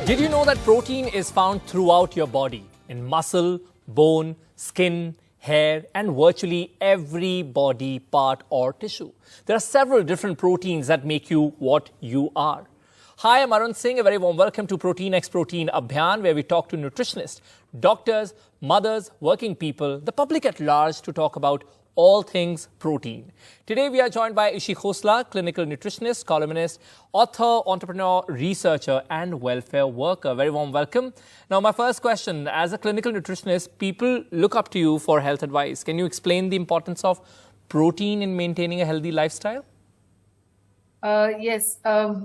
Did you know that protein is found throughout your body? In muscle, bone, skin, hair, and virtually every body part or tissue. There are several different proteins that make you what you are. Hi, I'm Arun Singh. A very warm welcome to Protein X Protein Abhiyan, where we talk to nutritionists, doctors, mothers, working people, the public at large to talk about all things protein. Today we are joined by Ishi Khosla, clinical nutritionist, columnist, author, entrepreneur, researcher and welfare worker. Very warm welcome. Now my first question, as a clinical nutritionist, people look up to you for health advice. Can you explain the importance of protein in maintaining a healthy lifestyle? Yes,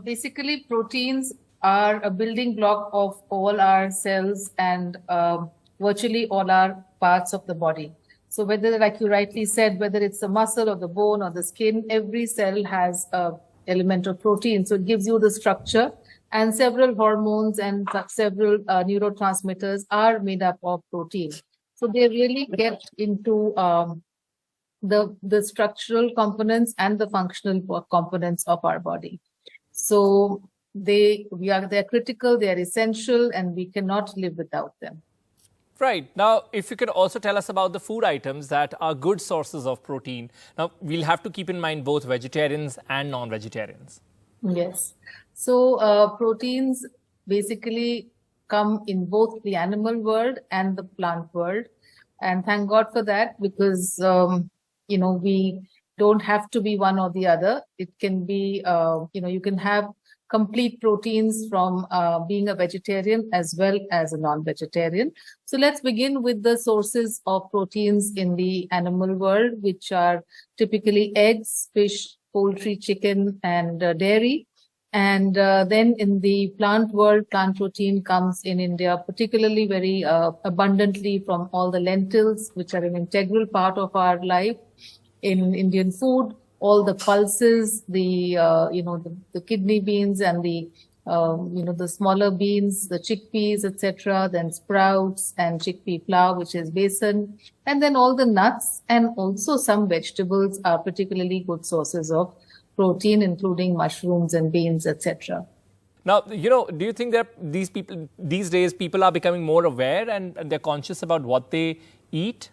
basically proteins are a building block of all our cells and virtually all our parts of the body. So whether, like you rightly said, whether it's the muscle or the bone or the skin, every cell has an element of protein. So it gives you the structure, and several hormones and several neurotransmitters are made up of protein. So they really get into the structural components and the functional components of our body. So they're critical, they are essential, and we cannot live without them. Right. Now, if you could also tell us about the food items that are good sources of protein. Now, we'll have to keep in mind both vegetarians and non-vegetarians. Yes. So proteins basically come in both the animal world and the plant world. And thank God for that, because, we don't have to be one or the other. It can be, you can have complete proteins from being a vegetarian as well as a non-vegetarian. So let's begin with the sources of proteins in the animal world, which are typically eggs, fish, poultry, chicken, and dairy. And then in the plant world, plant protein comes in India particularly very abundantly from all the lentils, which are an integral part of our life in Indian food. All the pulses, the kidney beans and the smaller beans, the chickpeas, etc., then sprouts and chickpea flour, which is besan, and then all the nuts and also some vegetables are particularly good sources of protein, including mushrooms and beans, etc. Now, do you think that these days people are becoming more aware and they're conscious about what they eat?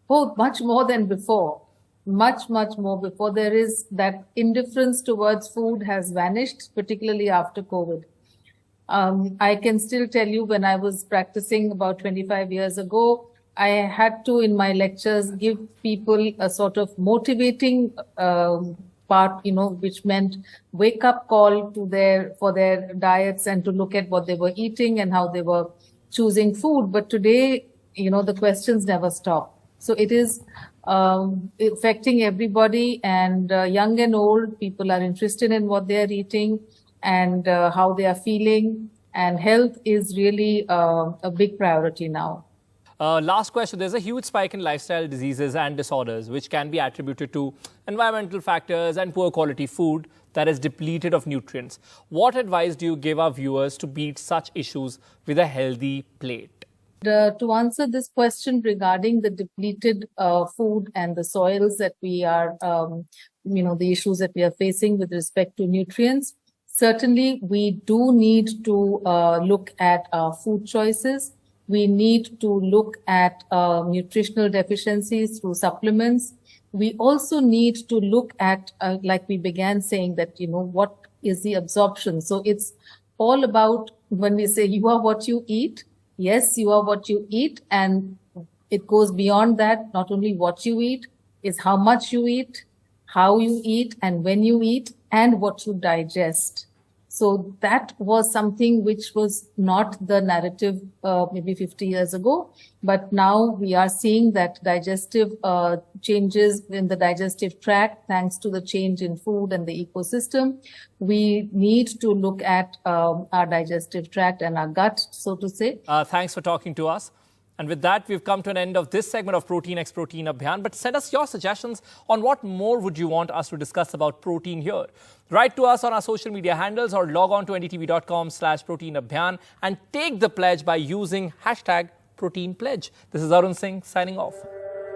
Oh, much more than before. Much more before. There is that indifference towards food has vanished, particularly after COVID. I can still tell you, when I was practicing about 25 years ago, I had to, in my lectures, give people a sort of motivating part, which meant wake up call for their diets and to look at what they were eating and how they were choosing food. But today, the questions never stop. So it is affecting everybody, and young and old people are interested in what they are eating and how they are feeling, and health is really a big priority now. Last question. There's a huge spike in lifestyle diseases and disorders which can be attributed to environmental factors and poor quality food that is depleted of nutrients. What advice do you give our viewers to beat such issues with a healthy plate? To answer this question regarding the depleted food and the soils that we are, the issues that we are facing with respect to nutrients, certainly we do need to look at our food choices. We need to look at nutritional deficiencies through supplements. We also need to look at, like we began saying, that, what is the absorption? So it's all about, when we say you are what you eat, yes, you are what you eat, and it goes beyond that. Not only what you eat, is how much you eat, how you eat, and when you eat, and what you digest. So that was something which was not the narrative maybe 50 years ago, but now we are seeing that digestive changes in the digestive tract, thanks to the change in food and the ecosystem. We need to look at our digestive tract and our gut, so to say. Thanks for talking to us. And with that, we've come to an end of this segment of Protein X Protein Abhiyan. But send us your suggestions on what more would you want us to discuss about protein here. Write to us on our social media handles or log on to ndtv.com/proteinabhiyan and take the pledge by using #ProteinPledge. This is Arun Singh signing off.